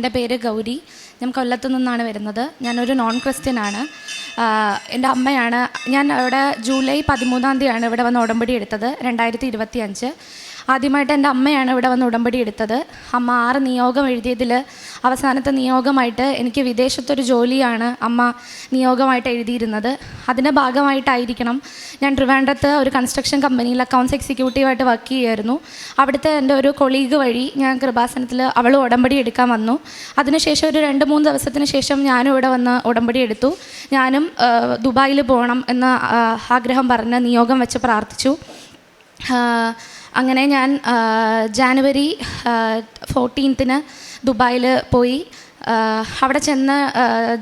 എൻ്റെ പേര് ഗൗരി. ഞാൻ കൊല്ലത്തു നിന്നാണ് വരുന്നത്. ഞാനൊരു നോൺ ക്രിസ്ത്യൻ ആണ്. എൻ്റെ അമ്മയാണ്. ഞാൻ ഇവിടെ ജൂലൈ 13 ഇവിടെ വന്ന് ഉടമ്പടി എടുത്തത്, 2025. ആദ്യമായിട്ട് എൻ്റെ അമ്മയാണ് ഇവിടെ വന്ന് ഉടമ്പടി എടുത്തത്. അമ്മ 6 നിയോഗം എഴുതിയതിൽ അവസാനത്തെ നിയോഗമായിട്ട് എനിക്ക് വിദേശത്തൊരു ജോലിയാണ് അമ്മ നിയോഗമായിട്ട് എഴുതിയിരുന്നത്. അതിൻ്റെ ഭാഗമായിട്ടായിരിക്കണം ഞാൻ ട്രിവാൻഡ്രത്ത് ഒരു കൺസ്ട്രക്ഷൻ കമ്പനിയിൽ അക്കൗണ്ട്സ് എക്സിക്യൂട്ടീവായിട്ട് വർക്ക് ചെയ്യുമായിരുന്നു. അവിടുത്തെ എൻ്റെ ഒരു കൊളീഗ് വഴി ഞാൻ കൃപാസനത്തിൽ അവൾ ഉടമ്പടി എടുക്കാൻ വന്നു. അതിനുശേഷം ഒരു 2-3 ദിവസത്തിന് ശേഷം ഞാനും ഇവിടെ വന്ന് ഉടമ്പടി എടുത്തു. ഞാനും ദുബായിൽ പോകണം എന്ന ആഗ്രഹം പറഞ്ഞ് നിയോഗം വെച്ച് പ്രാർത്ഥിച്ചു. അങ്ങനെ ഞാൻ ജാനുവരി 14 ദുബായിൽ പോയി. അവിടെ ചെന്ന്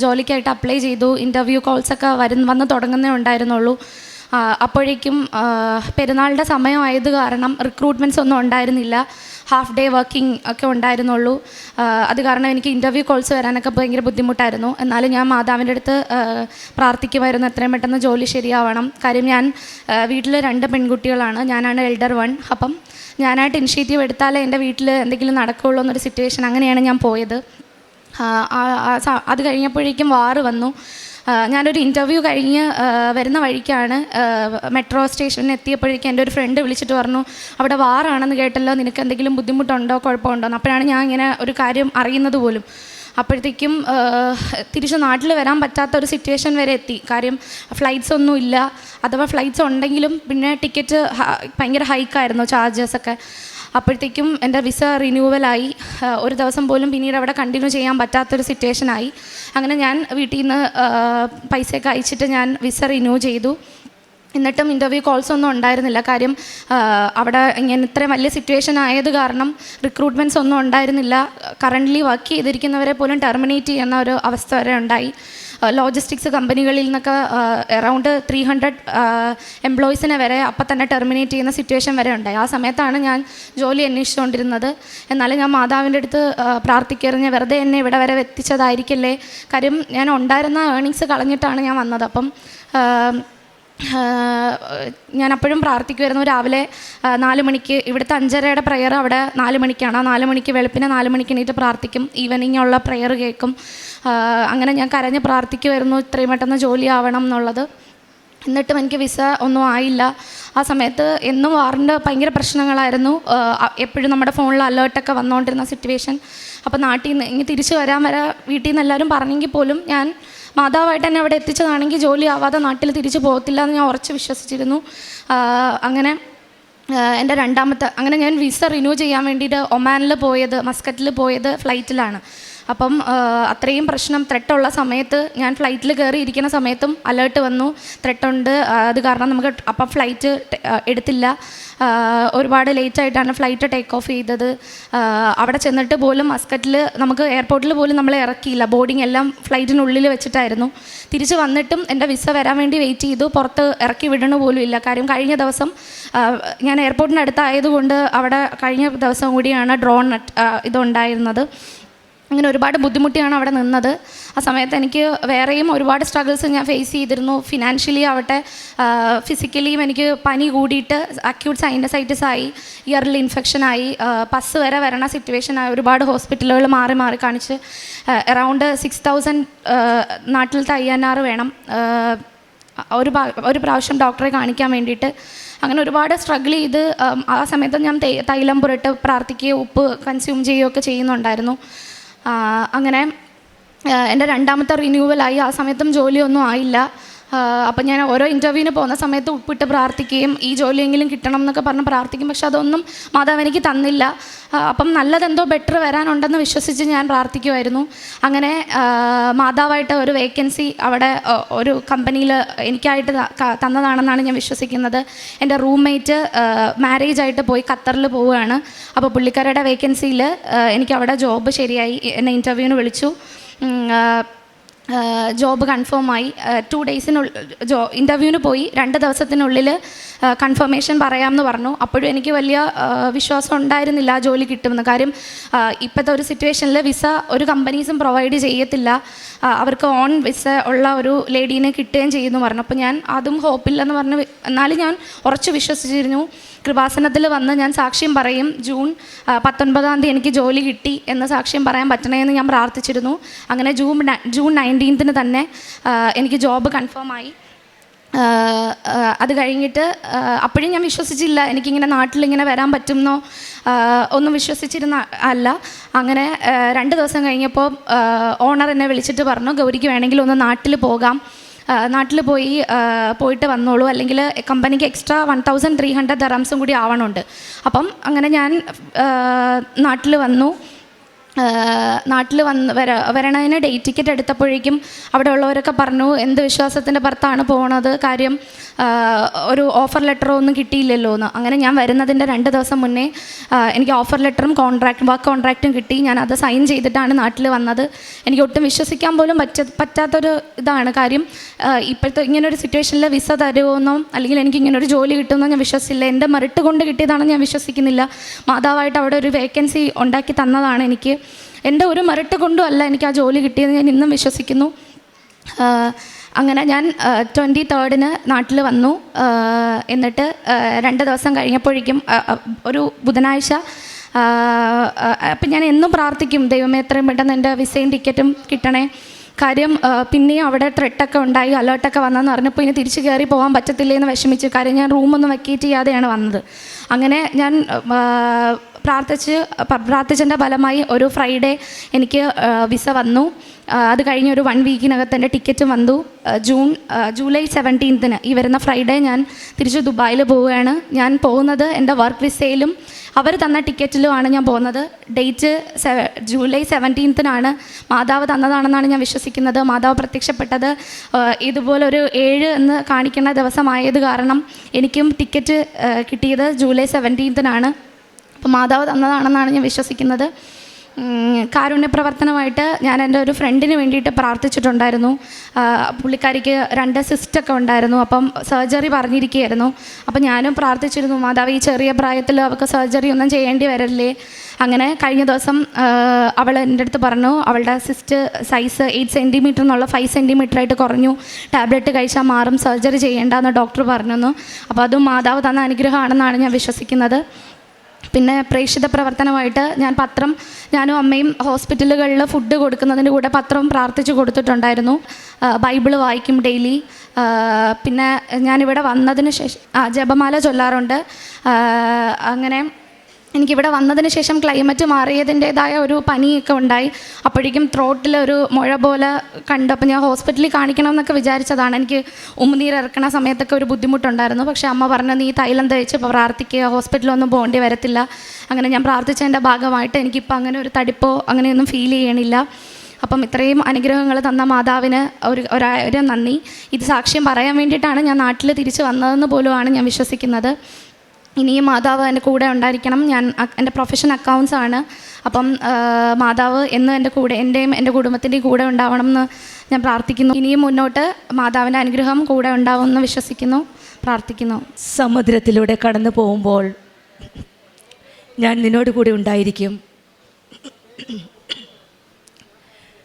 ജോലിക്കായിട്ട് അപ്ലൈ ചെയ്തു. ഇൻ്റർവ്യൂ കോൾസൊക്കെ വന്ന് തുടങ്ങുന്നേ ഉണ്ടായിരുന്നുള്ളൂ. അപ്പോഴേക്കും പെരുന്നാളിൻ്റെ സമയമായത് കാരണം റിക്രൂട്ട്മെൻറ്റ്സ് ഒന്നും ഉണ്ടായിരുന്നില്ല. ഹാഫ് ഡേ വർക്കിംഗ് ഒക്കെ ഉണ്ടായിരുന്നുള്ളൂ. അത് കാരണം എനിക്ക് ഇൻ്റർവ്യൂ കോൾസ് വരാനൊക്കെ ഭയങ്കര ബുദ്ധിമുട്ടായിരുന്നു. എന്നാലും ഞാൻ മാതാവിൻ്റെ അടുത്ത് പ്രാർത്ഥിക്കുമായിരുന്നു എത്രയും പെട്ടെന്ന് ജോലി ശരിയാവണം. കാര്യം ഞാൻ വീട്ടിൽ 2 പെൺകുട്ടികളാണ്, ഞാനാണ് എൽഡർ 1. അപ്പം ഞാനായിട്ട് ഇനിഷ്യേറ്റീവ് എടുത്താലേ എൻ്റെ വീട്ടിൽ എന്തെങ്കിലും നടക്കുകയുള്ളൂ എന്നൊരു സിറ്റുവേഷൻ. അങ്ങനെയാണ് ഞാൻ പോയത്. അത് കഴിഞ്ഞപ്പോഴേക്കും വാറ് വന്നു. ഞാനൊരു ഇൻ്റർവ്യൂ കഴിഞ്ഞ് വരുന്ന വഴിക്കാണ് മെട്രോ സ്റ്റേഷനിൽ എത്തിയപ്പോഴേക്കും എൻ്റെ ഒരു ഫ്രണ്ട് വിളിച്ചിട്ട് പറഞ്ഞു, അവിടെ വാറാണെന്ന് കേട്ടല്ലോ, നിനക്ക് എന്തെങ്കിലും ബുദ്ധിമുട്ടുണ്ടോ കുഴപ്പമുണ്ടോ എന്ന്. അപ്പോഴാണ് ഞാൻ ഇങ്ങനെ ഒരു കാര്യം അറിയുന്നത് പോലും. അപ്പോഴത്തേക്കും തിരിച്ച് നാട്ടിൽ വരാൻ പറ്റാത്ത ഒരു സിറ്റുവേഷൻ വരെ എത്തി. കാര്യം ഫ്ലൈറ്റ്സ് ഒന്നും ഇല്ല. അഥവാ ഫ്ലൈറ്റ്സ് ഉണ്ടെങ്കിലും പിന്നെ ടിക്കറ്റ് ഭയങ്കര ഹൈക്കായിരുന്നു, ചാർജസൊക്കെ. അപ്പോഴത്തേക്കും എൻ്റെ വിസ റിന്യൂവലായി. ഒരു ദിവസം പോലും പിന്നീട് അവിടെ കണ്ടിന്യൂ ചെയ്യാൻ പറ്റാത്തൊരു സിറ്റുവേഷനായി. അങ്ങനെ ഞാൻ വീട്ടിൽ നിന്ന് പൈസയൊക്കെ അയച്ചിട്ട് ഞാൻ വിസ റിന്യൂ ചെയ്തു. എന്നിട്ടും ഇൻ്റർവ്യൂ കോൾസ് ഒന്നും ഉണ്ടായിരുന്നില്ല. കാര്യം അവിടെ ഇങ്ങനെ ഇത്രയും വലിയ സിറ്റുവേഷൻ ആയത് കാരണം റിക്രൂട്ട്മെൻറ്റ്സ് ഒന്നും ഉണ്ടായിരുന്നില്ല. കറൻ്റ്ലി വർക്ക് ചെയ്തിരിക്കുന്നവരെ പോലും ടെർമിനേറ്റ് ചെയ്യുന്ന ഒരു അവസ്ഥ വരെ ഉണ്ടായി. ലോജിസ്റ്റിക്സ് കമ്പനികളിൽ നിന്നൊക്കെ അറൗണ്ട് 300 എംപ്ലോയീസിനെ വരെ അപ്പം തന്നെ ടെർമിനേറ്റ് ചെയ്യുന്ന സിറ്റുവേഷൻ വരെ ഉണ്ടായി. ആ സമയത്താണ് ഞാൻ ജോലി അന്വേഷിച്ചുകൊണ്ടിരുന്നത്. എന്നാലും ഞാൻ മാതാവിൻ്റെ അടുത്ത് പ്രാർത്ഥിക്കറിഞ്ഞ് വെറുതെ എന്നെ ഇവിടെ വരെ എത്തിച്ചതായിരിക്കല്ലേ. കാര്യം ഞാൻ ഉണ്ടായിരുന്ന ഏർണിങ്സ് കളഞ്ഞിട്ടാണ് ഞാൻ വന്നത്. അപ്പം ഞാൻ അപ്പോഴും പ്രാർത്ഥിക്കുമായിരുന്നു. രാവിലെ 4 മണിക്ക് ഇവിടുത്തെ 5:30 പ്രയർ അവിടെ 4 മണിക്കാണ്. ആ 4 മണിക്ക് വെളുപ്പിനെ 4 മണിക്ക് എണീറ്റ് പ്രാർത്ഥിക്കും. ഈവനിങ് ഉള്ള പ്രയർ കേൾക്കും. അങ്ങനെ ഞാൻ കരഞ്ഞ് പ്രാർത്ഥിക്കുമായിരുന്നു ഇത്രയും പെട്ടെന്ന് ജോലി ആവണം എന്നുള്ളത്. എന്നിട്ടും എനിക്ക് വിസ ഒന്നും ആയില്ല. ആ സമയത്ത് എന്നും വാറിൻ്റെ ഭയങ്കര പ്രശ്നങ്ങളായിരുന്നു. എപ്പോഴും നമ്മുടെ ഫോണിൽ അലേർട്ടൊക്കെ വന്നുകൊണ്ടിരുന്ന സിറ്റുവേഷൻ. അപ്പോൾ നാട്ടിൽ നിന്ന് ഇനി തിരിച്ച് വരാൻ വരെ വീട്ടിൽ നിന്ന് എല്ലാവരും പറഞ്ഞെങ്കിൽ പോലും ഞാൻ മാതാവായിട്ട് എന്നെ അവിടെ എത്തിച്ചതാണെങ്കിൽ ജോലി ആവാതെ നാട്ടിൽ തിരിച്ച് പോകത്തില്ല എന്ന് ഞാൻ ഉറച്ച് വിശ്വസിച്ചിരുന്നു. അങ്ങനെ എൻ്റെ അങ്ങനെ ഞാൻ വിസ റിന്യൂ ചെയ്യാൻ വേണ്ടിയിട്ട് ഒമാനിൽ പോയത്, മസ്കറ്റിൽ പോയത് ഫ്ലൈറ്റിലാണ്. അപ്പം അത്രയും പ്രശ്നം ത്രെട്ടുള്ള സമയത്ത് ഞാൻ ഫ്ലൈറ്റിൽ കയറിയിരിക്കുന്ന സമയത്തും അലേർട്ട് വന്നു, ത്രെട്ടുണ്ട്. അത് കാരണം നമുക്ക് അപ്പം ഫ്ലൈറ്റ് എടുത്തില്ല. ഒരുപാട് ലേറ്റായിട്ടാണ് ഫ്ലൈറ്റ് ടേക്ക് ഓഫ് ചെയ്തത്. അവിടെ ചെന്നിട്ട് പോലും മസ്കറ്റിൽ നമുക്ക് എയർപോർട്ടിൽ പോലും നമ്മളെ ഇറക്കിയില്ല. ബോർഡിങ് എല്ലാം ഫ്ലൈറ്റിനുള്ളിൽ വെച്ചിട്ടായിരുന്നു. തിരിച്ച് വന്നിട്ടും എൻ്റെ വിസ വരാൻ വേണ്ടി വെയിറ്റ് ചെയ്തു. പുറത്ത് ഇറക്കി വിടണ പോലും ഇല്ല. കാര്യം കഴിഞ്ഞ ദിവസം ഞാൻ എയർപോർട്ടിൻ്റെ അടുത്തായതുകൊണ്ട് അവിടെ കഴിഞ്ഞ ദിവസം കൂടിയാണ് ഡ്രോൺ ഇതുണ്ടായിരുന്നത്. അങ്ങനെ ഒരുപാട് ബുദ്ധിമുട്ടിയാണ് അവിടെ നിന്നത്. ആ സമയത്ത് എനിക്ക് വേറെയും ഒരുപാട് സ്ട്രഗിൾസ് ഞാൻ ഫേസ് ചെയ്തിരുന്നു. ഫിനാൻഷ്യലി ആവട്ടെ, ഫിസിക്കലിയും എനിക്ക് പനി കൂടിയിട്ട് അക്യൂട്ട് സൈനസൈറ്റിസ് ആയി, ഇയറിൽ ഇൻഫെക്ഷനായി, പസ് വരെ വരണ സിറ്റുവേഷനായി. ഒരുപാട് ഹോസ്പിറ്റലുകൾ മാറി മാറി കാണിച്ച് അറൗണ്ട് 6000 നാട്ടിലത്തെ INR വേണം ഒരു പ്രാവശ്യം ഡോക്ടറെ കാണിക്കാൻ വേണ്ടിയിട്ട്. അങ്ങനെ ഒരുപാട് സ്ട്രഗിൾ ചെയ്ത് ആ സമയത്ത് ഞാൻ തൈലം പുരട്ട് പ്രാർത്ഥിക്കുകയോ ഉപ്പ് കൺസ്യൂം ചെയ്യുകയൊക്കെ ചെയ്യുന്നുണ്ടായിരുന്നു. അങ്ങനെ എൻ്റെ 2ാമത്തെ റിന്യൂവലായി. ആ സമയത്തും ജോലിയൊന്നും ആയില്ല. അപ്പം ഞാൻ ഓരോ ഇൻ്റർവ്യൂവിന് പോകുന്ന സമയത്ത് ഉപ്പിട്ട് പ്രാർത്ഥിക്കുകയും ഈ ജോലിയെങ്കിലും കിട്ടണം എന്നൊക്കെ പറഞ്ഞ് പ്രാർത്ഥിക്കും. പക്ഷെ അതൊന്നും മാതാവ് എനിക്ക് തന്നില്ല. അപ്പം നല്ലതെന്തോ ബെറ്റർ വരാനുണ്ടെന്ന് വിശ്വസിച്ച് ഞാൻ പ്രാർത്ഥിക്കുമായിരുന്നു. അങ്ങനെ മാതാവായിട്ട് ഒരു വേക്കൻസി അവിടെ ഒരു കമ്പനിയിൽ എനിക്കായിട്ട് തന്നതാണെന്നാണ് ഞാൻ വിശ്വസിക്കുന്നത്. എൻ്റെ റൂംമേറ്റ് മാരേജായിട്ട് പോയി ഖത്തറിൽ പോവുകയാണ്. അപ്പോൾ പുള്ളിക്കാരുടെ വേക്കൻസിയിൽ എനിക്കവിടെ ജോബ് ശരിയായി. എന്നെ ഇൻ്റർവ്യൂവിന് വിളിച്ചു. ജോബ് കൺഫേമായി. 2 ഡേയ്സിനുള്ളിൽ ഇൻ്റർവ്യൂവിന് പോയി. 2 ദിവസത്തിനുള്ളിൽ കൺഫർമേഷൻ പറയാമെന്ന് പറഞ്ഞു. അപ്പോഴും എനിക്ക് വലിയ വിശ്വാസം ഉണ്ടായിരുന്നില്ല ആ ജോലി കിട്ടുമെന്ന്. കാര്യം ഇപ്പോഴത്തെ ഒരു സിറ്റുവേഷനിൽ വിസ ഒരു കമ്പനീസും പ്രൊവൈഡ് ചെയ്യത്തില്ല. അവർക്ക് ഓൺ വിസ ഉള്ള ഒരു ലേഡീനെ കിട്ടുകയും ചെയ്യുമെന്ന് പറഞ്ഞു. അപ്പോൾ ഞാൻ അതും ഹോപ്പില്ലെന്ന് പറഞ്ഞ്, എന്നാലും ഞാൻ ഉറച്ചു വിശ്വസിച്ചിരുന്നു. കൃപാസനത്തിൽ വന്ന് ഞാൻ സാക്ഷ്യം പറയും, ജൂൺ 19-ാം തീയതി എനിക്ക് ജോലി കിട്ടി എന്ന് സാക്ഷ്യം പറയാൻ പറ്റണമെന്ന് ഞാൻ പ്രാർത്ഥിച്ചിരുന്നു. അങ്ങനെ ജൂൺ 19-ന് തന്നെ എനിക്ക് ജോബ് കൺഫേമായി. അത് കഴിഞ്ഞിട്ട് അപ്പോഴും ഞാൻ വിശ്വസിച്ചില്ല എനിക്കിങ്ങനെ നാട്ടിലിങ്ങനെ വരാൻ പറ്റുമെന്നോ ഒന്നും വിശ്വസിച്ചിരുന്ന അല്ല. അങ്ങനെ 2 ദിവസം കഴിഞ്ഞപ്പോൾ ഓണർ എന്നെ വിളിച്ചിട്ട് പറഞ്ഞു, ഗൗരിക്ക് വേണമെങ്കിൽ ഒന്ന് നാട്ടിൽ പോകാം, നാട്ടിൽ പോയിട്ട് വന്നോളൂ, അല്ലെങ്കിൽ കമ്പനിക്ക് എക്സ്ട്രാ 1300 ദറംസും കൂടി ആവണമുണ്ട്. അപ്പം അങ്ങനെ ഞാൻ നാട്ടിൽ വന്നു. വരണതിന് ഡേറ്റ് ടിക്കറ്റ് എടുത്തപ്പോഴേക്കും അവിടെ ഉള്ളവരൊക്കെ പറഞ്ഞു, എന്ത് വിശ്വാസത്തിൻ്റെ പുറത്താണ് പോണത്, കാര്യം ഒരു ഓഫർ ലെറ്ററോ ഒന്നും കിട്ടിയില്ലല്ലോ എന്ന്. അങ്ങനെ ഞാൻ വരുന്നതിൻ്റെ 2 ദിവസം മുന്നേ എനിക്ക് ഓഫർ ലെറ്ററും വർക്ക് കോൺട്രാക്റ്റും കിട്ടി. ഞാൻ അത് സൈൻ ചെയ്തിട്ടാണ് നാട്ടിൽ വന്നത്. എനിക്ക് ഒട്ടും വിശ്വസിക്കാൻ പോലും പറ്റാത്തൊരു ഇതാണ്. കാര്യം ഇപ്പോഴത്തെ ഇങ്ങനൊരു സിറ്റുവേഷനിൽ വിസ തരുമെന്നോ അല്ലെങ്കിൽ എനിക്ക് ഇങ്ങനൊരു ജോലി കിട്ടുമെന്നോ ഞാൻ വിശ്വസിച്ചില്ല. എൻ്റെ മെറിറ്റ് കൊണ്ട് കിട്ടിയതാണെന്ന് ഞാൻ വിശ്വസിക്കുന്നില്ല. മാതാവായിട്ട് അവിടെ ഒരു വേക്കൻസി ഉണ്ടാക്കി തന്നതാണ് എനിക്ക്. എൻ്റെ ഒരു മെറിറ്റ് കൊണ്ടും അല്ല എനിക്ക് ആ ജോലി കിട്ടിയെന്ന് ഞാൻ ഇന്നും വിശ്വസിക്കുന്നു. അങ്ങനെ ഞാൻ 23-ന് നാട്ടിൽ വന്നു. എന്നിട്ട് 2 ദിവസം കഴിഞ്ഞപ്പോഴേക്കും ഒരു ബുധനാഴ്ച അപ്പം ഞാൻ എന്നും പ്രാർത്ഥിക്കും, ദൈവമേ എത്രയും പെട്ടെന്ന് എൻ്റെ വിസയും ടിക്കറ്റും കിട്ടണേ. കാര്യം പിന്നെയും അവിടെ ത്രെട്ടൊക്കെ ഉണ്ടായി, അലേർട്ടൊക്കെ വന്നതെന്ന് പറഞ്ഞപ്പോൾ ഇനി തിരിച്ച് കയറി പോകാൻ പറ്റത്തില്ലേ എന്ന് വിഷമിച്ചു. കാര്യം ഞാൻ റൂമൊന്നും വെക്കേറ്റ് ചെയ്യാതെയാണ് വന്നത്. അങ്ങനെ ഞാൻ പ്രാർത്ഥിച്ചതിൻ്റെ ഫലമായി ഒരു ഫ്രൈഡേ എനിക്ക് വിസ വന്നു. അത് കഴിഞ്ഞ് ഒരു 1 വീക്കിനകത്ത് എൻ്റെ ടിക്കറ്റും വന്നു. ജൂലൈ 17-ന് ഈ വരുന്ന ഫ്രൈഡേ ഞാൻ തിരിച്ച് ദുബായിൽ പോവുകയാണ്. ഞാൻ പോകുന്നത് എൻ്റെ വർക്ക് വിസയിലും അവർ തന്ന ടിക്കറ്റിലുമാണ് ഞാൻ പോകുന്നത്. ഡേറ്റ് ജൂലൈ 17-നാണ്. മാതാവ് തന്നതാണെന്നാണ് ഞാൻ വിശ്വസിക്കുന്നത്. മാതാവ് പ്രത്യക്ഷപ്പെട്ടത് ഇതുപോലൊരു 7 എന്ന് കാണിക്കുന്ന ദിവസമായത് കാരണം എനിക്കും ടിക്കറ്റ് കിട്ടിയത് ജൂലൈ 17-നാണ്. അപ്പോൾ മാതാവ് തന്നതാണെന്നാണ് ഞാൻ വിശ്വസിക്കുന്നത്. കാരുണ്യ പ്രവർത്തനമായിട്ട് ഞാൻ എൻ്റെ ഒരു ഫ്രണ്ടിന് വേണ്ടിയിട്ട് പ്രാർത്ഥിച്ചിട്ടുണ്ടായിരുന്നു. പുള്ളിക്കാരിക്ക് 2 സിസ്റ്റൊക്കെ ഉണ്ടായിരുന്നു. അപ്പം സർജറി പറഞ്ഞിരിക്കുകയായിരുന്നു. അപ്പം ഞാനും പ്രാർത്ഥിച്ചിരുന്നു, മാതാവ് ഈ ചെറിയ പ്രായത്തിൽ അവൾക്ക് സർജറി ഒന്നും ചെയ്യേണ്ടി വരല്ലേ. അങ്ങനെ കഴിഞ്ഞ ദിവസം അവൾ എൻ്റെ അടുത്ത് പറഞ്ഞു, അവളുടെ സിസ്റ്റ് സൈസ് 8 സെൻറ്റിമീറ്റർ എന്നുള്ള 5 സെൻറ്റിമീറ്ററായിട്ട് കുറഞ്ഞു, ടാബ്ലറ്റ് കഴിച്ചാൽ മാറും, സർജറി ചെയ്യേണ്ടെന്ന് ഡോക്ടർ പറഞ്ഞു. അപ്പോൾ അതും മാതാവ് തന്ന അനുഗ്രഹമാണെന്നാണ് ഞാൻ വിശ്വസിക്കുന്നത്. പിന്നെ പ്രേക്ഷിത പ്രവർത്തനമായിട്ട് ഞാനും അമ്മയും ഹോസ്പിറ്റലുകളിൽ ഫുഡ് കൊടുക്കുന്നതിൻ്റെ കൂടെ പത്രം പ്രാർത്ഥിച്ചു കൊടുത്തിട്ടുണ്ടായിരുന്നു. ബൈബിള് വായിക്കും ഡെയിലി. പിന്നെ ഞാനിവിടെ വന്നതിന് ശേഷം ജപമാല ചൊല്ലാറുണ്ട്. അങ്ങനെ എനിക്കിവിടെ വന്നതിന് ശേഷം ക്ലൈമറ്റ് മാറിയതിൻ്റേതായ ഒരു പനിയൊക്കെ ഉണ്ടായി. അപ്പോഴേക്കും ത്രോട്ടിലൊരു മുഴ പോലെ കണ്ടു. അപ്പോൾ ഞാൻ ഹോസ്പിറ്റലിൽ കാണിക്കണമെന്നൊക്കെ വിചാരിച്ചതാണ്. എനിക്ക് ഉമിനീരിറക്കണ സമയത്തൊക്കെ ഒരു ബുദ്ധിമുട്ടുണ്ടായിരുന്നു. പക്ഷേ അമ്മ പറഞ്ഞു, നീ തൈലം തേച്ച് പ്രാർത്ഥിക്കുക, ഹോസ്പിറ്റലൊന്നും പോകേണ്ടി വരത്തില്ല. അങ്ങനെ ഞാൻ പ്രാർത്ഥിച്ചതിൻ്റെ ഭാഗമായിട്ട് എനിക്കിപ്പോൾ അങ്ങനെ ഒരു തടിപ്പോ അങ്ങനെയൊന്നും ഫീൽ ചെയ്യണില്ല. അപ്പം ഇത്രയും അനുഗ്രഹങ്ങൾ തന്ന മാതാവിന് ഒരായിരം നന്ദി. ഇത് സാക്ഷ്യം പറയാൻ വേണ്ടിയിട്ടാണ് ഞാൻ നാട്ടിൽ തിരിച്ച് വന്നതെന്ന് പോലുമാണ് ഞാൻ വിശ്വസിക്കുന്നത്. ഇനിയും മാതാവ് എൻ്റെ കൂടെ ഉണ്ടായിരിക്കണം. എൻ്റെ പ്രൊഫഷൻ അക്കൗണ്ട്സ് ആണ്. അപ്പം മാതാവ് എന്നും എൻ്റെ കൂടെ, എൻ്റെയും എൻ്റെ കുടുംബത്തിൻ്റെയും കൂടെ ഉണ്ടാവണം എന്ന് ഞാൻ പ്രാർത്ഥിക്കുന്നു. ഇനിയും മുന്നോട്ട് മാതാവിൻ്റെ അനുഗ്രഹം കൂടെ ഉണ്ടാവുമെന്ന് വിശ്വസിക്കുന്നു, പ്രാർത്ഥിക്കുന്നു. സമുദ്രത്തിലൂടെ കടന്നു പോകുമ്പോൾ ഞാൻ നിന്നോട് കൂടി ഉണ്ടായിരിക്കും.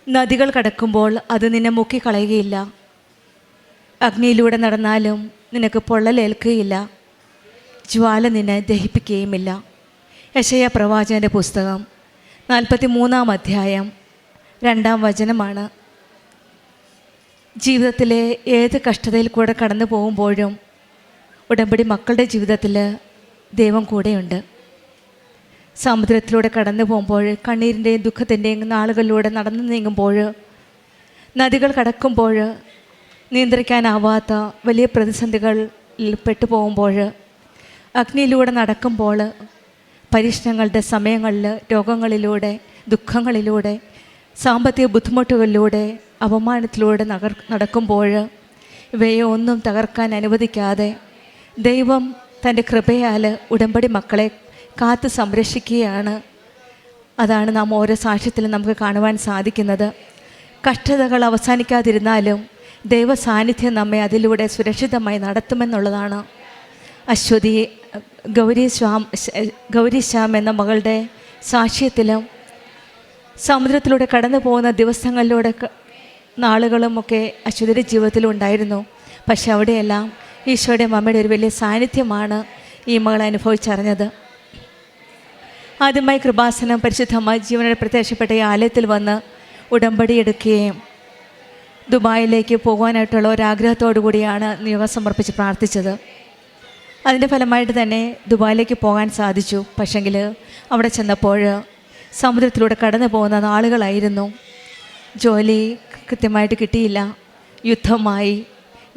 നദികൾ കടക്കുമ്പോൾ അത് നിന്നെ മുക്കിക്കളയുകയില്ല. അഗ്നിയിലൂടെ നടന്നാലും നിനക്ക് പൊള്ളലേൽക്കുകയില്ല. ജ്വാല നിന്നെ ദഹിപ്പിക്കുകയുമില്ല. യെശയ്യാ പ്രവാചകൻ്റെ പുസ്തകം 43-ാം അധ്യായം 2-ാം വചനമാണ്. ജീവിതത്തിലെ ഏത് കഷ്ടതയിൽ കൂടെ കടന്നു പോകുമ്പോഴും ഉടമ്പടി മക്കളുടെ ജീവിതത്തിൽ ദൈവം കൂടെയുണ്ട്. സമുദ്രത്തിലൂടെ കടന്നു പോകുമ്പോൾ, കണ്ണീരിൻ്റെയും ദുഃഖത്തിൻ്റെയും നാളുകളിലൂടെ നടന്നു നീങ്ങുമ്പോൾ, നദികൾ കടക്കുമ്പോൾ, നിയന്ത്രിക്കാനാവാത്ത വലിയ പ്രതിസന്ധികളിൽ പെട്ടു പോകുമ്പോൾ, അഗ്നിയിലൂടെ നടക്കുമ്പോൾ, പരീക്ഷണങ്ങളുടെ സമയങ്ങളിൽ, രോഗങ്ങളിലൂടെ, ദുഃഖങ്ങളിലൂടെ, സാമ്പത്തിക ബുദ്ധിമുട്ടുകളിലൂടെ, അപമാനത്തിലൂടെ നടക്കുമ്പോൾ ഇവയെ ഒന്നും തകർക്കാൻ അനുവദിക്കാതെ ദൈവം തൻ്റെ കൃപയാൽ ഉടമ്പടി മക്കളെ കാത്ത് സംരക്ഷിക്കുകയാണ്. അതാണ് നാം ഓരോ സാക്ഷ്യത്തിലും നമുക്ക് കാണുവാൻ സാധിക്കുന്നത്. കഷ്ടതകൾ അവസാനിക്കാതിരുന്നാലും ദൈവ സാന്നിധ്യം നമ്മെ അതിലൂടെ സുരക്ഷിതമായി നടത്തുമെന്നുള്ളതാണ് അശ്വതി ഗൗരി ശ്യാം എന്ന മകളുടെ സാക്ഷ്യത്തിലും സമുദ്രത്തിലൂടെ കടന്നു പോകുന്ന ദിവസങ്ങളിലൂടെ നാളുകളുമൊക്കെ അശ്വതിയുടെ ജീവിതത്തിലും ഉണ്ടായിരുന്നു. പക്ഷെ അവിടെയെല്ലാം ഈശോയുടെ മമ്മയുടെ ഒരു വലിയ സാന്നിധ്യമാണ് ഈ മകൾ അനുഭവിച്ചറിഞ്ഞത്. ആദ്യമായി കൃപാസനം പരിശുദ്ധമായി ജീവനോടെ പ്രത്യക്ഷപ്പെട്ട ഈ ആലയത്തിൽ വന്ന് ഉടമ്പടി എടുക്കുകയും ദുബായിലേക്ക് പോകുവാനായിട്ടുള്ള ഒരാഗ്രഹത്തോടു കൂടിയാണ് നിയോഗം സമർപ്പിച്ച് പ്രാർത്ഥിച്ചത്. അതിൻ്റെ ഫലമായിട്ട് തന്നെ ദുബായിലേക്ക് പോകാൻ സാധിച്ചു. പക്ഷെങ്കിൽ അവിടെ ചെന്നപ്പോൾ സമുദ്രത്തിലൂടെ കടന്നു പോകുന്ന നാളുകളായിരുന്നു. ജോലി കൃത്യമായിട്ട് കിട്ടിയില്ല, യുദ്ധമായി,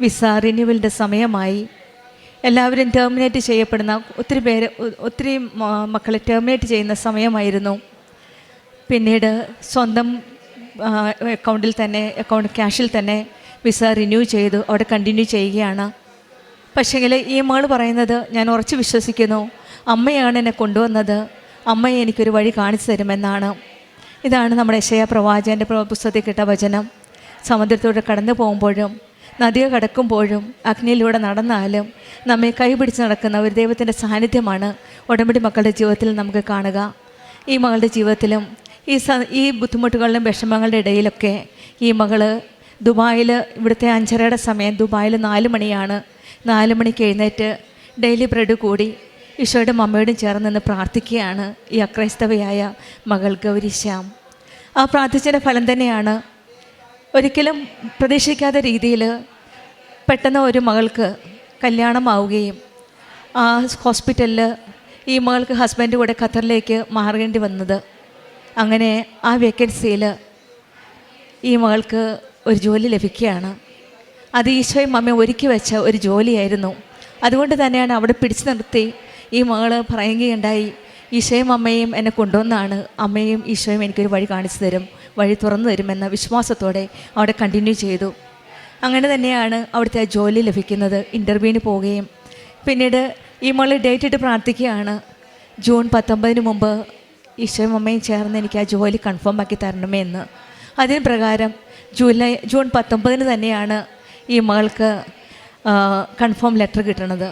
വിസ റിന്യൂവലിൻ്റെ സമയമായി, എല്ലാവരും ടെർമിനേറ്റ് ചെയ്യപ്പെടുന്ന ഒത്തിരി മക്കളെ ടെർമിനേറ്റ് ചെയ്യുന്ന സമയമായിരുന്നു. പിന്നീട് സ്വന്തം അക്കൗണ്ട് ക്യാഷിൽ തന്നെ വിസ റിന്യൂ ചെയ്തു അവിടെ കണ്ടിന്യൂ ചെയ്യുകയാണ്. പക്ഷേങ്കിൽ ഈ മകൾ പറയുന്നത്, ഞാൻ ഉറച്ചു വിശ്വസിക്കുന്നു അമ്മയാണ് എന്നെ കൊണ്ടുവന്നത്, അമ്മയെ എനിക്കൊരു വഴി കാണിച്ചു തരുമെന്നാണ്. ഇതാണ് നമ്മുടെ യെശയ്യാ പ്രവാചകൻ്റെ പുസ്തകത്തിൽ കിട്ട വചനം. സമുദ്രത്തിലൂടെ കടന്നു പോകുമ്പോഴും നദിയെ കടക്കുമ്പോഴും അഗ്നിയിലൂടെ നടന്നാലും നമ്മെ കൈപിടിച്ച് നടക്കുന്ന ഒരു ദൈവത്തിൻ്റെ സാന്നിധ്യമാണ് ഉടമ്പടി മക്കളുടെ ജീവിതത്തിൽ നമുക്ക് കാണുക. ഈ മകളുടെ ജീവിതത്തിലും ഈ ബുദ്ധിമുട്ടുകളിലും വിഷമങ്ങളുടെ ഇടയിലൊക്കെ ഈ മകൾ ദുബായിൽ, ഇവിടുത്തെ 5:30 സമയം, ദുബായിൽ 4 മണിയാണ്. 4 മണിക്ക് എഴുന്നേറ്റ് ഡെയിലി ബ്രെഡ് കൂടി ഈശോയുടെ മമ്മയോടും ചേർന്ന് നിന്ന് പ്രാർത്ഥിക്കുകയാണ് ഈ അക്രൈസ്തവയായ മകൾ ഗൗരി ശ്യാം. ആ പ്രാർത്ഥിച്ചതിൻ്റെ ഫലം തന്നെയാണ് ഒരിക്കലും പ്രതീക്ഷിക്കാത്ത രീതിയിൽ പെട്ടെന്ന് ഒരു മകൾക്ക് കല്യാണമാവുകയും ആ ഹോസ്പിറ്റലിൽ ഈ മകൾക്ക് ഹസ്ബൻഡ് കൂടെ ഖത്തറിലേക്ക് മാറേണ്ടി വന്നത്. അങ്ങനെ ആ വേക്കൻസിയിൽ ഈ മകൾക്ക് ഒരു ജോലി ലഭിക്കുകയാണ്. അത് ഈശോയും അമ്മയും ഒരുക്കി വെച്ച ഒരു ജോലിയായിരുന്നു. അതുകൊണ്ട് തന്നെയാണ് അവിടെ പിടിച്ചു നിർത്തി ഈ മകൾ പറയുകയുണ്ടായി, ഈശോയും അമ്മയും എന്നെ കൊണ്ടുവന്നാണ്, അമ്മയും ഈശോയും എനിക്കൊരു വഴി കാണിച്ചു തരും, വഴി തുറന്നു തരുമെന്ന വിശ്വാസത്തോടെ അവിടെ കണ്ടിന്യൂ ചെയ്തു. അങ്ങനെ തന്നെയാണ് അവിടുത്തെ ആ ജോലി ലഭിക്കുന്നത്. ഇൻ്റർവ്യൂവിന് പോവുകയും പിന്നീട് ഈ മകൾ ഡേറ്റ് ഇട്ട് പ്രാർത്ഥിക്കുകയാണ്, ജൂൺ 19 മുമ്പ് ഈശോയും അമ്മയും ചേർന്ന് എനിക്ക് ആ ജോലി കൺഫേം ആക്കി തരണമേ എന്ന്. അതിന് പ്രകാരം ജൂൺ 19 തന്നെയാണ് ഈ മകൾക്ക് കൺഫേം ലെറ്റർ കിട്ടുന്നത്.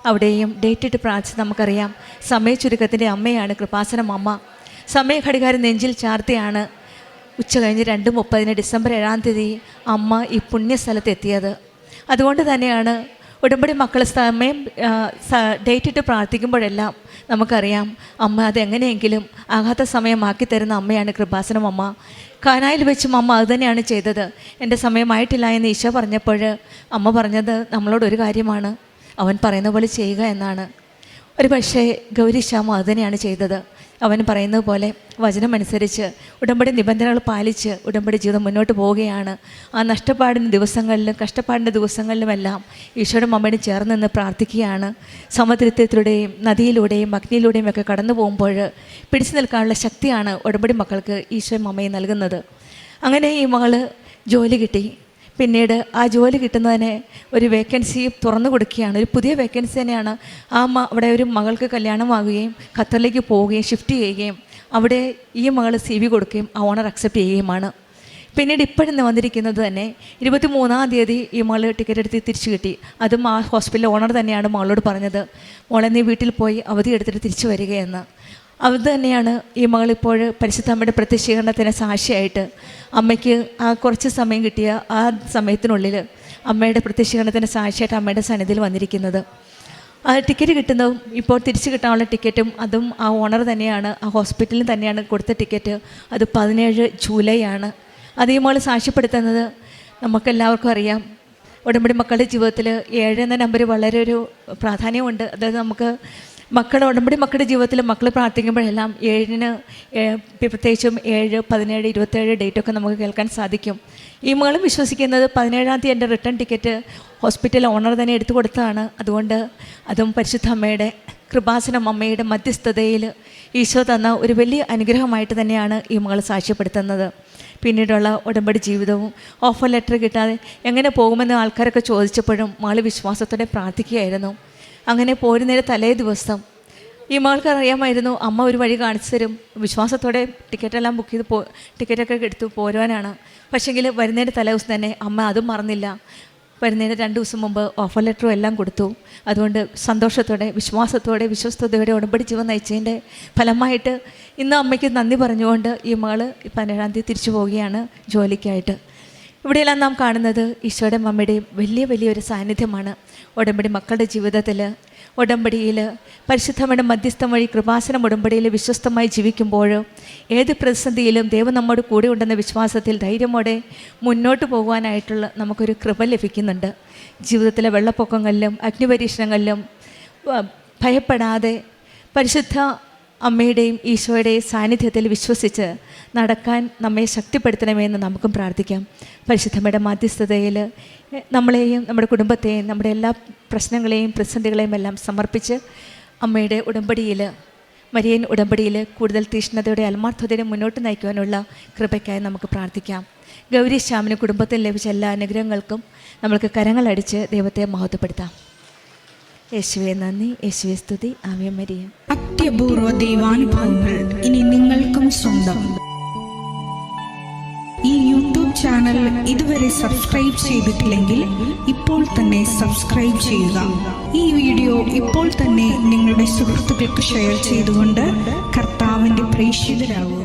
അവിടെയും ഡേറ്റ് ഇട്ട് പ്രാർത്ഥിച്ച് നമുക്കറിയാം, സമയച്ചുരുക്കത്തിൻ്റെ അമ്മയാണ് കൃപാസനം അമ്മ. സമയഘടികാരം നെഞ്ചിൽ ചാർത്തിയാണ് ഉച്ച കഴിഞ്ഞ് 2:30 ഡിസംബർ 7 അമ്മ ഈ പുണ്യസ്ഥലത്ത് എത്തിയത്. അതുകൊണ്ട് തന്നെയാണ് ഉടമ്പടി മക്കൾ സമയം ഡേറ്റ് ഇട്ട് പ്രാർത്ഥിക്കുമ്പോഴെല്ലാം നമുക്കറിയാം അമ്മ അതെങ്ങനെയെങ്കിലും ആകാത്ത സമയമാക്കി തരുന്ന അമ്മയാണ് കൃപാസനം അമ്മ. കാനായിൽ വെച്ചും അമ്മ അത് തന്നെയാണ് ചെയ്തത്. എൻ്റെ സമയമായിട്ടില്ല എന്ന് ഈശോ പറഞ്ഞപ്പോൾ അമ്മ പറഞ്ഞത് നമ്മളോടൊരു കാര്യമാണ്, അവൻ പറയുന്ന പോലെ ചെയ്യുക എന്നാണ്. ഒരു പക്ഷേ ഗൗരി ശ്യാമ അത് തന്നെയാണ് ചെയ്തത്. അവൻ പറയുന്നത് പോലെ വചനമനുസരിച്ച് ഉടമ്പടി നിബന്ധനകൾ പാലിച്ച് ഉടമ്പടി ജീവിതം മുന്നോട്ട് പോവുകയാണ്. ആ നഷ്ടപ്പാടിൻ്റെ ദിവസങ്ങളിലും കഷ്ടപ്പാടിൻ്റെ ദിവസങ്ങളിലുമെല്ലാം ഈശോയുടെ മമ്മയോട് ചേർന്ന് നിന്ന് പ്രാർത്ഥിക്കുകയാണ്. സമുദ്രത്തിലൂടെയും നദിയിലൂടെയും അഗ്നിയിലൂടെയും ഒക്കെ കടന്നു പോകുമ്പോൾ പിടിച്ചു നിൽക്കാനുള്ള ശക്തിയാണ് ഉടമ്പടി മക്കൾക്ക് ഈശോ മമ്മയെ നൽകുന്നത്. അങ്ങനെ ഈ മകൾ ജോലി കിട്ടി. പിന്നീട് ആ ജോലി കിട്ടുന്നതിന് ഒരു വേക്കൻസി തുറന്നു കൊടുക്കുകയാണ്. ഒരു പുതിയ വേക്കൻസി തന്നെയാണ്. അവിടെ ഒരു മകൾക്ക് കല്യാണമാകുകയും ഖത്തറിലേക്ക് പോവുകയും ഷിഫ്റ്റ് ചെയ്യുകയും അവിടെ ഈ മകൾ CV കൊടുക്കുകയും ആ ഓണർ അക്സെപ്റ്റ് ചെയ്യുകയുമാണ്. പിന്നീട് ഇപ്പോഴും വന്നിരിക്കുന്നത് തന്നെ 23-ാം തീയതി ഈ മകൾ ടിക്കറ്റ് എടുത്ത് തിരിച്ചു കിട്ടി. അതും ആ ഹോസ്പിറ്റലിലെ ഓണർ തന്നെയാണ് മകളോട് പറഞ്ഞത്, മോളെ നീ വീട്ടിൽ പോയി അവധി എടുത്തിട്ട് തിരിച്ചു വരികയെന്ന്. അത് തന്നെയാണ് ഈ മകളിപ്പോൾ പരിശുദ്ധ അമ്മയുടെ പ്രത്യക്ഷീകരണത്തിന് സാക്ഷിയായിട്ട് അമ്മയ്ക്ക് ആ കുറച്ച് സമയം കിട്ടിയ ആ സമയത്തിനുള്ളിൽ അമ്മയുടെ പ്രത്യക്ഷീകരണത്തിന് സാക്ഷിയായിട്ട് അമ്മയുടെ സന്നിധിയിൽ വന്നിരിക്കുന്നത്. ആ ടിക്കറ്റ് കിട്ടുന്നതും ഇപ്പോൾ തിരിച്ചു കിട്ടാനുള്ള ടിക്കറ്റും അതും ആ ഓണർ തന്നെയാണ്, ആ ഹോസ്പിറ്റലിൽ തന്നെയാണ് കൊടുത്ത ടിക്കറ്റ്. അത് 17 ജൂലൈ ആണ്. അത് ഈ മകൾ സാക്ഷ്യപ്പെടുത്തുന്നത് നമുക്കെല്ലാവർക്കും അറിയാം. ഉടമ്പടി മക്കളുടെ ജീവിതത്തിൽ 7 എന്ന നമ്പർ വളരെ ഒരു പ്രാധാന്യമുണ്ട്. അതായത് നമുക്ക് ഉടമ്പടി മക്കളുടെ ജീവിതത്തിൽ മക്കൾ പ്രാർത്ഥിക്കുമ്പോഴെല്ലാം 7-ന് പ്രത്യേകിച്ചും 7, 17, 27 ഡേറ്റൊക്കെ നമുക്ക് കേൾക്കാൻ സാധിക്കും. ഈ മകളും വിശ്വസിക്കുന്നത് 17-ാം തീയതി എൻ്റെ റിട്ടേൺ ടിക്കറ്റ് ഹോസ്പിറ്റൽ ഓണർ തന്നെ എടുത്തു കൊടുത്തതാണ്. അതുകൊണ്ട് അതും പരിശുദ്ധ അമ്മയുടെ കൃപാസനം അമ്മയുടെ മധ്യസ്ഥതയിൽ ഈശോ തന്ന ഒരു വലിയ അനുഗ്രഹമായിട്ട് തന്നെയാണ് ഈ മകൾ സാക്ഷ്യപ്പെടുത്തുന്നത്. പിന്നീടുള്ള ഉടമ്പടി ജീവിതവും ഓഫർ ലെറ്റർ കിട്ടാതെ എങ്ങനെ പോകുമെന്ന് ആൾക്കാരൊക്കെ ചോദിച്ചപ്പോഴും മകൾ വിശ്വാസത്തോടെ പ്രാർത്ഥിക്കുകയായിരുന്നു. അങ്ങനെ പോരുന്നേരം തലേ ദിവസം ഈ മകൾക്ക് അറിയാമായിരുന്നു അമ്മ ഒരു വഴി കാണിച്ചു തരും, വിശ്വാസത്തോടെ ടിക്കറ്റെല്ലാം ബുക്ക് ചെയ്ത് ടിക്കറ്റൊക്കെ എടുത്ത് പോരുവാനാണ്. പക്ഷേങ്കിൽ വരുന്നതിൻ്റെ തലേദിവസം തന്നെ അമ്മ അതും മറന്നില്ല. വരുന്നതിന് 2 ദിവസം മുമ്പ് ഓഫർ ലെറ്ററും എല്ലാം കൊടുത്തു. അതുകൊണ്ട് സന്തോഷത്തോടെ, വിശ്വാസത്തോടെ, വിശ്വസ്തയോടെ ഉടമ്പടി ജീവൻ നയിച്ചതിൻ്റെ ഫലമായിട്ട് ഇന്ന് അമ്മയ്ക്ക് നന്ദി പറഞ്ഞുകൊണ്ട് ഈ മകൾ 17-ാം തീയതി തിരിച്ചു പോവുകയാണ് ജോലിക്കായിട്ട്. ഇവിടെയെല്ലാം നാം കാണുന്നത് ഈശോയുടെ അമ്മയുടെയും വലിയൊരു സാന്നിധ്യമാണ്. ഉടമ്പടി മക്കളുടെ ജീവിതത്തിൽ, ഉടമ്പടിയിൽ പരിശുദ്ധമ്മയുടെ മധ്യസ്ഥം വഴി കൃപാസനം ഉടമ്പടിയിൽ വിശ്വസ്തമായി ജീവിക്കുമ്പോൾ ഏത് പ്രതിസന്ധിയിലും ദൈവം നമ്മോട് കൂടെ ഉണ്ടെന്ന വിശ്വാസത്തിൽ ധൈര്യമോടെ മുന്നോട്ട് പോകുവാനായിട്ടുള്ള നമുക്കൊരു കൃപ ലഭിക്കുന്നുണ്ട്. ജീവിതത്തിലെ വെള്ളപ്പൊക്കങ്ങളിലും അഗ്നിപരീക്ഷണങ്ങളിലും ഭയപ്പെടാതെ പരിശുദ്ധ അമ്മയുടെയും ഈശോയുടെയും സാന്നിധ്യത്തിൽ വിശ്വസിച്ച് നടക്കാൻ നമ്മെ ശക്തിപ്പെടുത്തണമെന്ന് നമുക്കും പ്രാർത്ഥിക്കാം. പരിശുദ്ധമ്മയുടെ മാധ്യസ്ഥതയിൽ നമ്മളെയും നമ്മുടെ കുടുംബത്തെയും നമ്മുടെ എല്ലാ പ്രശ്നങ്ങളെയും പ്രതിസന്ധികളെയും എല്ലാം സമർപ്പിച്ച് അമ്മയുടെ ഉടമ്പടിയിൽ, മരിയൻ ഉടമ്പടിയിൽ കൂടുതൽ തീഷ്ണതയോടെ ആത്മാർത്ഥതയോടെ മുന്നോട്ട് നയിക്കുവാനുള്ള കൃപയ്ക്കായി നമുക്ക് പ്രാർത്ഥിക്കാം. ഗൗരി ശ്യാമിന് കുടുംബത്തിൽ ലഭിച്ച എല്ലാ അനുഗ്രഹങ്ങൾക്കും നമ്മൾക്ക് കരങ്ങളടിച്ച് ദൈവത്തെ മഹത്വപ്പെടുത്താം. യേശുവേ നന്ദി, യേശുവേ സ്തുതി, ആവേ മരിയ. അത്യപൂർവ ദൈവാനുഭവങ്ങൾ ഇനി നിങ്ങൾക്കും സ്വന്തം. ഈ യൂട്യൂബ് ചാനൽ ഇതുവരെ സബ്സ്ക്രൈബ് ചെയ്തിട്ടില്ലെങ്കിൽ ഇപ്പോൾ തന്നെ സബ്സ്ക്രൈബ് ചെയ്യുക. ഈ വീഡിയോ ഇപ്പോൾ തന്നെ നിങ്ങളുടെ സുഹൃത്തുക്കൾക്ക് ഷെയർ ചെയ്തുകൊണ്ട് കർത്താവിൻ്റെ പ്രേക്ഷിതരാകുക.